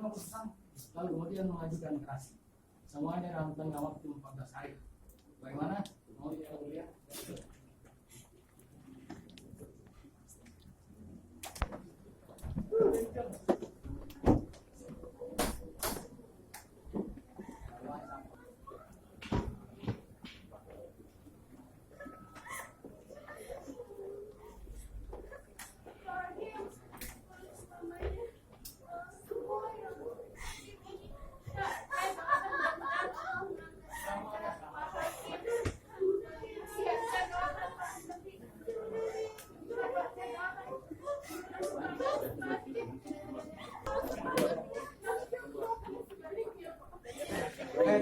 sama bersama. Lalu kemudian mengajukan kasih. Semuanya dalam tengah waktu 14 hari. Bagaimana? Mau lihat?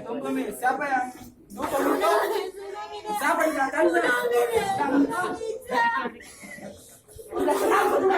Tunggu Mi, siapa yang dukung itu? Siapa yang akan Udah kenapa tuh?